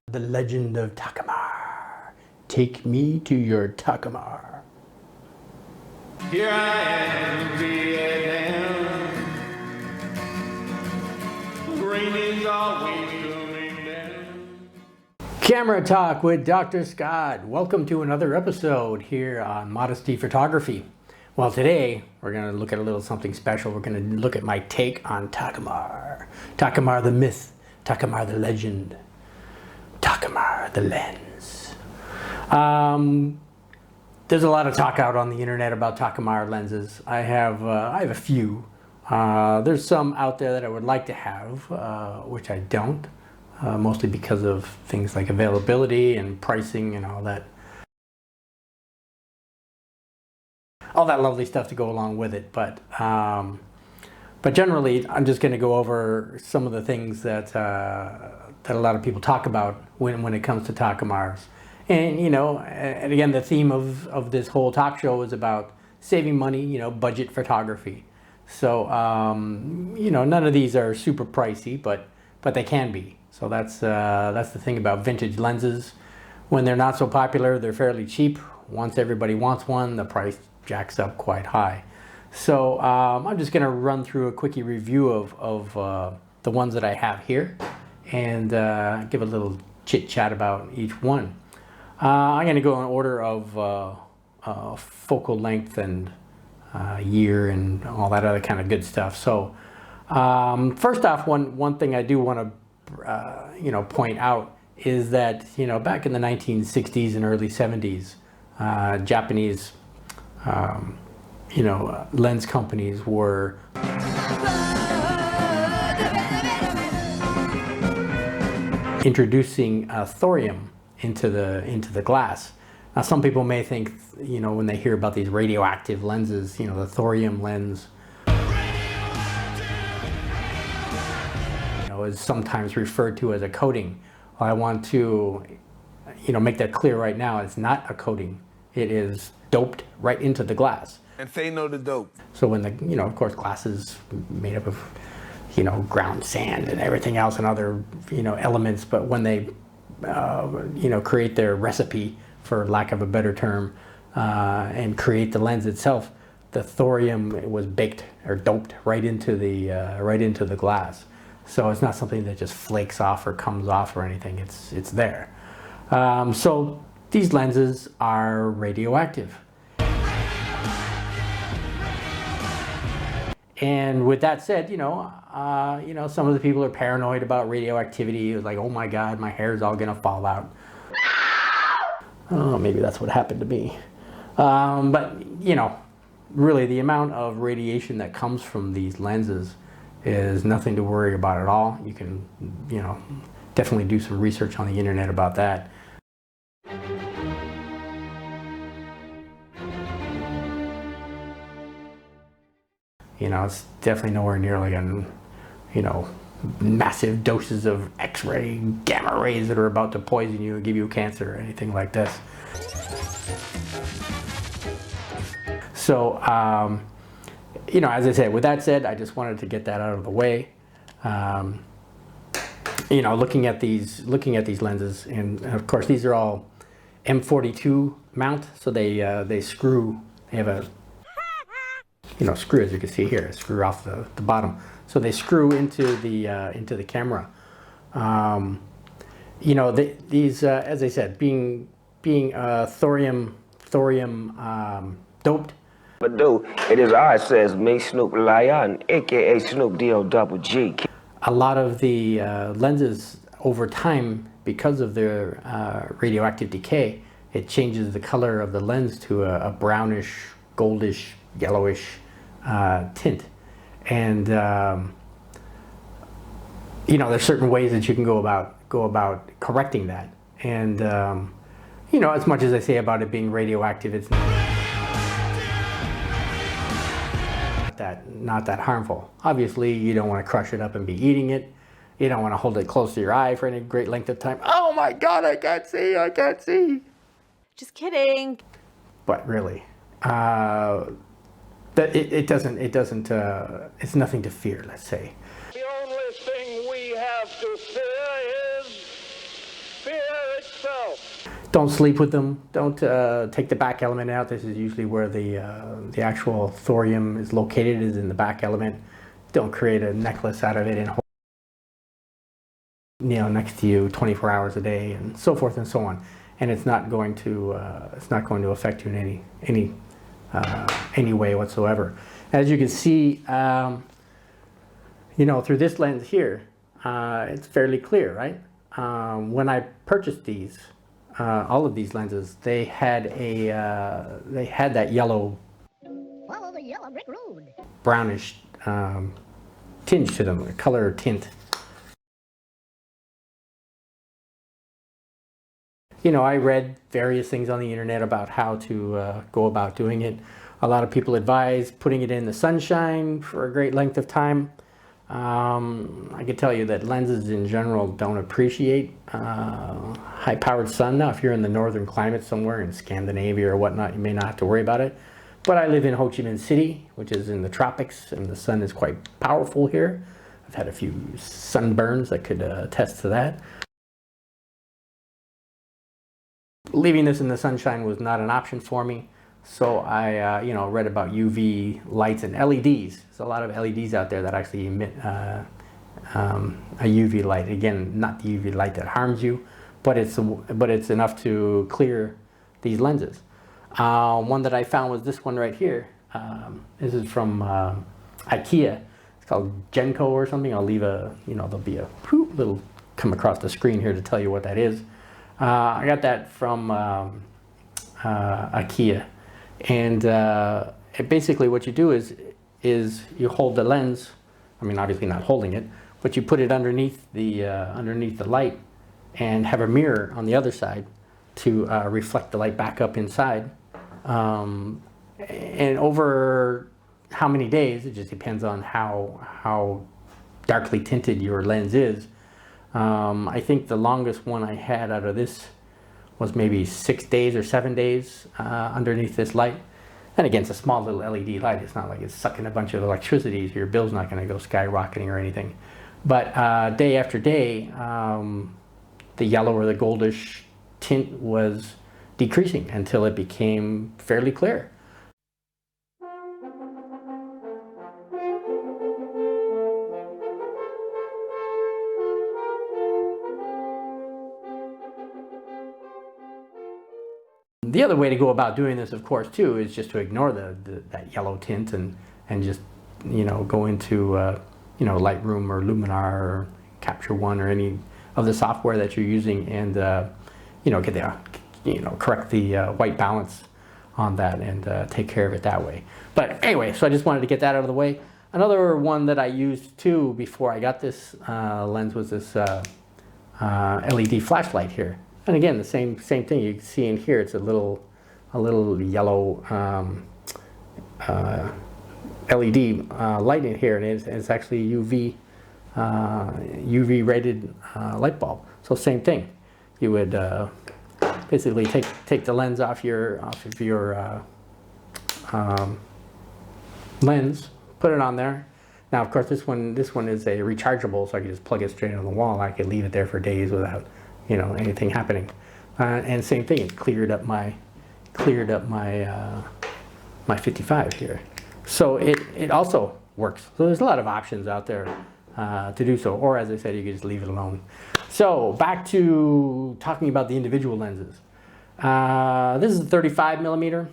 The legend of Takumar. Take me to your Takumar. Here I am in Vietnam. Rain is always coming down. Camera Talk with Dr. Scott. Welcome to another episode here on Modesty Photography. Well, today we're going to look at a little something special. We're going to look at my take on Takumar. Takumar the myth. Takumar the legend. Takumar the lens. There's a lot of talk out on the internet about Takumar lenses. I have a few. There's some out there that I would like to have, which I don't, mostly because of things like availability and pricing and all that lovely stuff to go along with it. But generally, I'm just going to go over some of the things that a lot of people talk about when it comes to Takumars. And, and again, the theme of this whole talk show is about saving money, budget photography. So, none of these are super pricey, but they can be. So that's the thing about vintage lenses. When they're not so popular, they're fairly cheap. Once everybody wants one, the price jacks up quite high. So I'm just going to run through a quickie review of the ones that I have here and give a little chit chat about each one. I'm going to go in order of focal length and year and all that other kind of good stuff. So first off, one thing I do want to point out is that back in the 1960s and early 70s, Japanese lens companies were introducing thorium into the glass. Now, some people may think, when they hear about these radioactive lenses, the thorium lens, is sometimes referred to as a coating. Well, I want to, make that clear right now. It's not a coating. It is doped right into the glass. And they know the dope. So when of course, glass is made up of, ground sand and everything else and other, elements. But when they, create their recipe, for lack of a better term, and create the lens itself, the thorium was baked or doped right into the glass. So it's not something that just flakes off or comes off or anything. It's there. So these lenses are radioactive. And with that said, some of the people are paranoid about radioactivity. It's like, oh my God, my hair is all gonna fall out. Oh, maybe that's what happened to me. But really the amount of radiation that comes from these lenses is nothing to worry about at all. You can, definitely do some research on the internet about that. It's definitely nowhere near like massive doses of X-ray, gamma rays that are about to poison you and give you cancer or anything like this. So, as I said, with that said, I just wanted to get that out of the way. Looking at these lenses, and of course these are all M42 mount, so they screw. They have a screw, as you can see here, screw off the bottom. So they screw into the camera. These, as I said, being thorium doped. But though it is I says me Snoop Lion, aka Snoop D-O double G. A lot of the lenses over time, because of their radioactive decay, it changes the color of the lens to a brownish, goldish, yellowish tint. And there's certain ways that you can go about correcting that. And as much as I say about it being radioactive, it's not that harmful. Obviously, you don't want to crush it up and be eating it. You don't want to hold it close to your eye for any great length of time. Oh my God, I can't see. Just kidding. But really, it's nothing to fear, let's say. We all have to fear is fear itself. Don't sleep with them. Don't take the back element out. This is usually where the actual thorium is located, is in the back element. Don't create a necklace out of it and hold, next to you 24 hours a day, and so forth and so on. And it's not going to affect you in any way whatsoever. As you can see, through this lens here, it's fairly clear, right? When I purchased these, all of these lenses, they had that yellow, Follow the yellow brick road. brownish tinge to them, a color tint. I read various things on the internet about how to go about doing it. A lot of people advise putting it in the sunshine for a great length of time. I can tell you that lenses in general don't appreciate high-powered sun. Now, if you're in the northern climate somewhere in Scandinavia or whatnot, you may not have to worry about it. But I live in Ho Chi Minh City, which is in the tropics, and the sun is quite powerful here. I've had a few sunburns that could attest to that. Leaving this in the sunshine was not an option for me. So I, read about UV lights and LEDs. There's a lot of LEDs out there that actually emit a UV light. Again, not the UV light that harms you, but it's enough to clear these lenses. One that I found was this one right here. This is from IKEA. It's called Genco or something. I'll leave there'll be a little come across the screen here to tell you what that is. I got that from IKEA. And basically what you do is you hold the lens. I mean, obviously not holding it, but you put it underneath the light and have a mirror on the other side to reflect the light back up inside. And over how many days, it just depends on how darkly tinted your lens is. I think the longest one I had out of this was maybe 6 days or 7 days underneath this light. And again, it's a small little LED light. It's not like it's sucking a bunch of electricity, so your bill's not going to go skyrocketing or anything. But day after day, the yellow or the goldish tint was decreasing until it became fairly clear. The other way to go about doing this, of course, too, is just to ignore that yellow tint and just go into Lightroom or Luminar or Capture One or any of the software that you're using and get correct the white balance on that and take care of it that way. But anyway, so I just wanted to get that out of the way. Another one that I used too before I got this lens was this LED flashlight here. And again, the same thing you can see in here. It's a little yellow LED light in here, and it's actually a UV rated light bulb. So same thing. You would basically take the lens off of your lens, put it on there. Now, of course, this one is a rechargeable, so I can just plug it straight on the wall. I could leave it there for days without anything happening. And same thing, it cleared up my my 55 here. So it also works. So there's a lot of options out there to do so, or as I said, you can just leave it alone. So back to talking about the individual lenses. This is a 35 millimeter.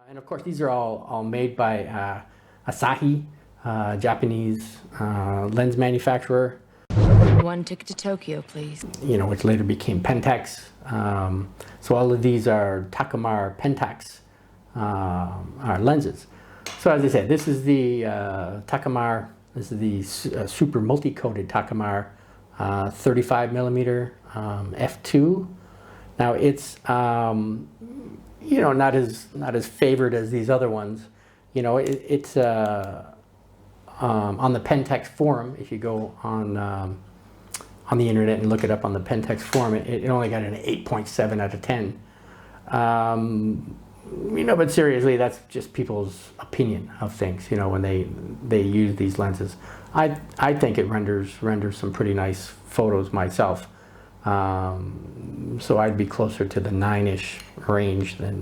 And of course, these are all made by Asahi, Japanese lens manufacturer. One ticket to Tokyo, please. Which later became Pentax. So all of these are Takumar Pentax lenses. So as I said, this is the Takumar. This is the super multi-coated Takumar 35 millimeter f2. Now it's not as favored as these other ones. It's on the Pentax forum. If you go on on the internet and look it up on the Pentax forum, it only got an 8.7 out of 10. But seriously, that's just people's opinion of things, when they use these lenses. I think it renders some pretty nice photos myself. So I'd be closer to the 9-ish range than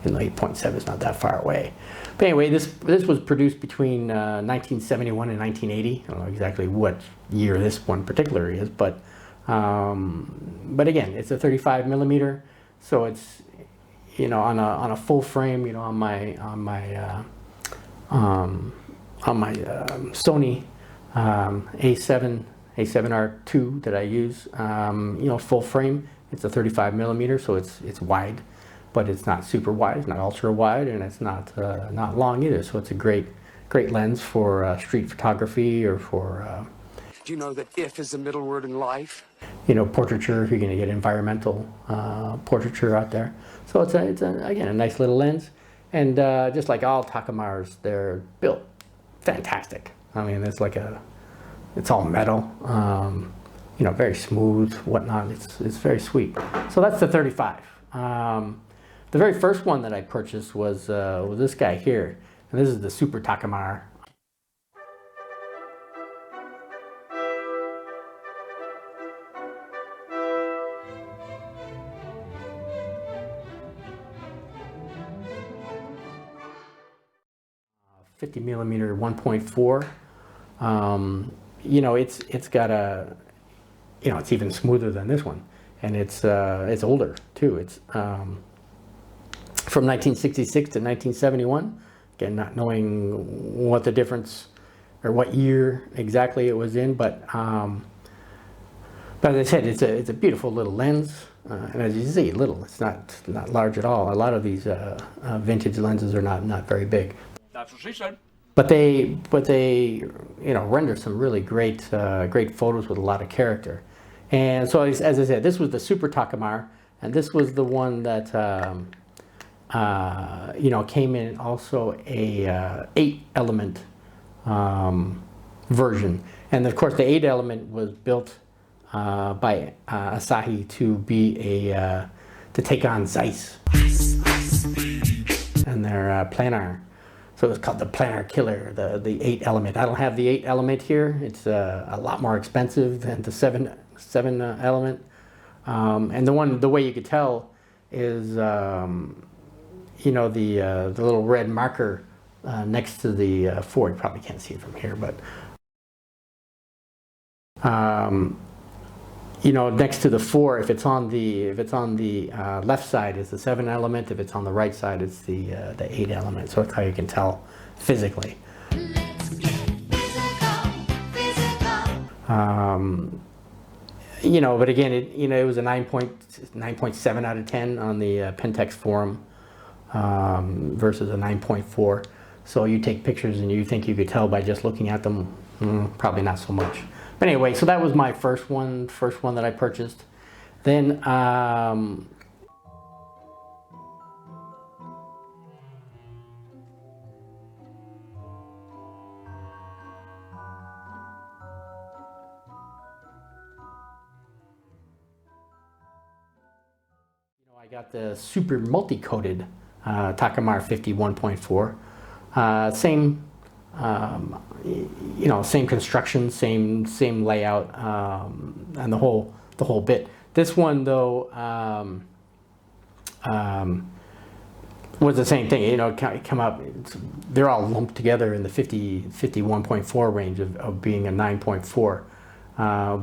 8.7 is not that far away. But anyway, this was produced between 1971 and 1980. I don't know exactly what year this one particularly is, but again, it's a 35 millimeter, so it's on a full frame, on my Sony A7R2 that I use, full frame. It's a 35 millimeter, so it's wide, but it's not super wide, it's not ultra wide, and it's not long either. So it's a great lens for street photography or for Do you know that if is the middle word in life? Portraiture, if you're going to get environmental portraiture out there. So it's again a nice little lens, and just like all Takumars, they're built fantastic. I mean, it's all metal, very smooth, whatnot. It's very sweet. So that's the 35. The very first one that I purchased was this guy here, and this is the Super Takumar. 50 millimeter 1.4. It's got it's even smoother than this one, and it's older too. It's from 1966 to 1971. Again, not knowing what the difference or what year exactly it was in, but as I said, it's a beautiful little lens, and as you see, little. It's not large at all. A lot of these vintage lenses are not very big. That's what she said. But they render some really great photos with a lot of character. And so as I said, this was the Super Takumar, and this was the one that came in also a 8-element version. And of course, the 8-element was built by Asahi to take on Zeiss and their planar. So it's called the Planar Killer, the 8-element. I don't have the 8-element here. It's a lot more expensive than the 7 element. And the way you could tell is the little red marker next to the 4. You probably can't see it from here, but next to the 4, if it's on the left side, it's the 7 element. If it's on the right side, it's the 8 element. So that's how you can tell physically. But again, it was a 9.7 out of 10 on the Pentax forum versus a 9.4. So you take pictures and you think you could tell by just looking at them. Probably not so much. But anyway, so that was my first one that I purchased. Then I got the Super Multicoated Takumar 51.4. Same construction, same layout, and the whole bit. This one though was the same thing. Come up. They're all lumped together in the 51.4 range of being a 9.4.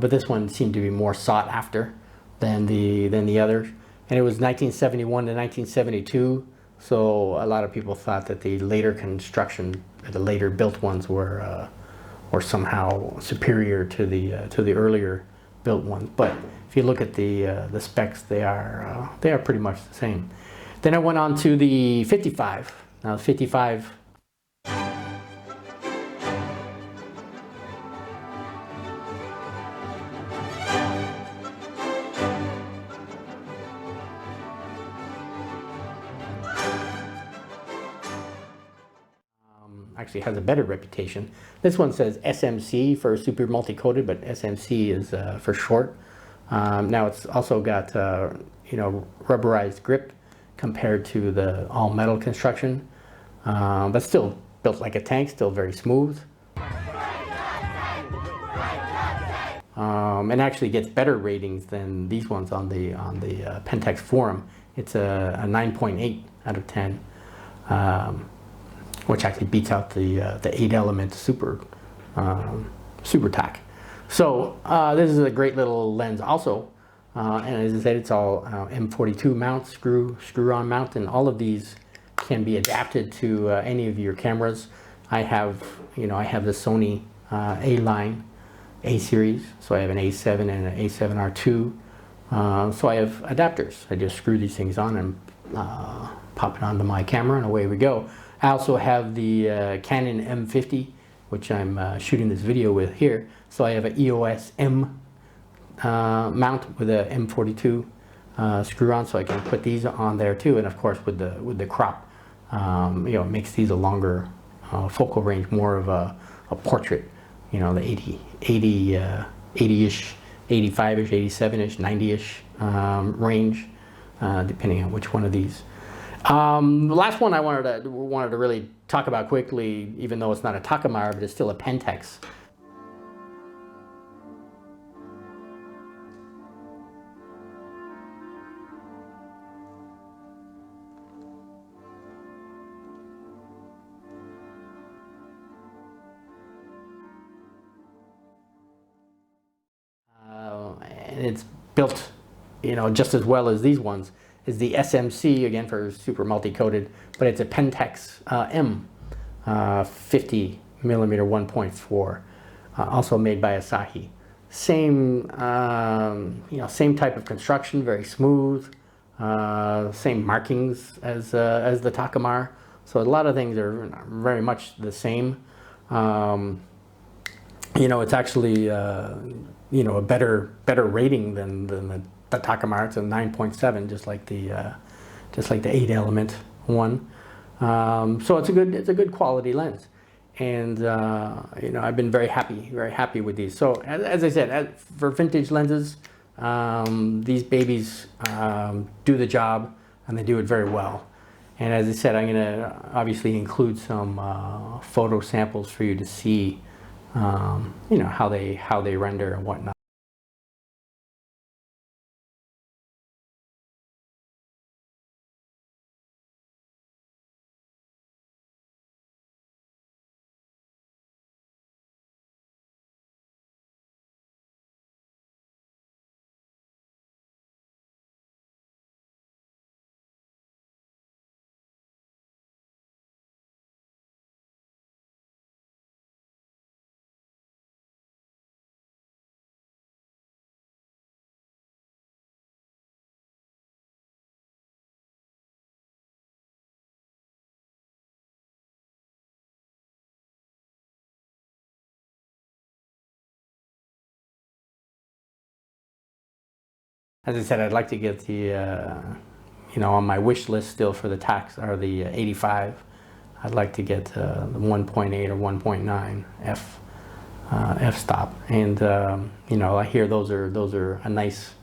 But this one seemed to be more sought after than the others. And it was 1971 to 1972. So a lot of people thought that the later construction, the later built ones were somehow superior to the earlier built ones. But if you look at the specs, they are pretty much the same. Then I went on to the 55. Now the 55. I actually has a better reputation. This one says SMC for super multi-coated, but SMC is for short. Now it's also got rubberized grip compared to the all metal construction, but still built like a tank, still very smooth. And actually gets better ratings than these ones on the Pentax Forum. It's a 9.8 out of 10, which actually beats out the 8-element super tack. So this is a great little lens also, and as I said, it's all M42 mount, screw-on mount, and all of these can be adapted to any of your cameras. I have the Sony A-line, A series, so I have an A7 and an A7R2. So I have adapters. I just screw these things on and pop it onto my camera, and away we go. I also have the Canon M50, which I'm shooting this video with here. So I have an EOS M mount with a M42 screw on, so I can put these on there too. And of course, with the crop, it makes these a longer focal range, more of a portrait. The 80-ish, 85-ish, 87-ish, 90-ish range, depending on which one of these. The last one I wanted to really talk about quickly, even though it's not a Takumar, but it's still a Pentax. And it's built, just as well as these ones, is the SMC, again for super multi-coated, but it's a Pentax M 50mm 1.4, also made by Asahi. Same, same type of construction, very smooth, same markings as the Takumar. So a lot of things are very much the same. It's actually a better rating than the Takumar. It's a 9.7, just like the 8-element one. So it's a good quality lens, and I've been very happy with these. So as I said, for vintage lenses, these babies do the job, and they do it very well. And as I said, I'm going to obviously include some photo samples for you to see, how they render and whatnot. As I said, I'd like to get the, on my wish list still for the tax, or the 85. I'd like to get the 1.8 or 1.9 f-stop, and I hear those are a nice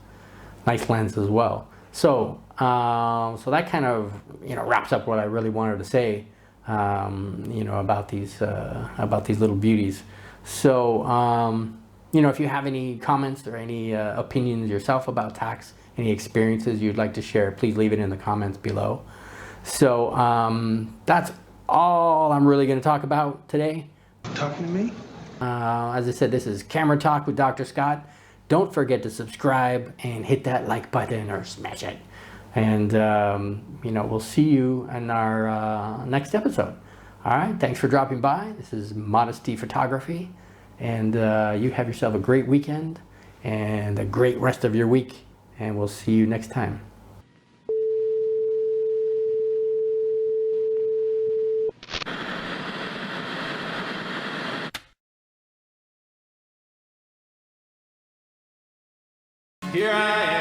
lens as well. So so that kind of wraps up what I really wanted to say, about these little beauties. So if you have any comments or any opinions yourself about tax, any experiences you'd like to share, please leave it in the comments below. So that's all I'm really going to talk about today. Talking to me? As I said, this is Camera Talk with Dr. Scott. Don't forget to subscribe and hit that like button or smash it. And, we'll see you in our next episode. All right, thanks for dropping by. This is Modesty Photography. And you have yourself a great weekend and a great rest of your week. And we'll see you next time. Here I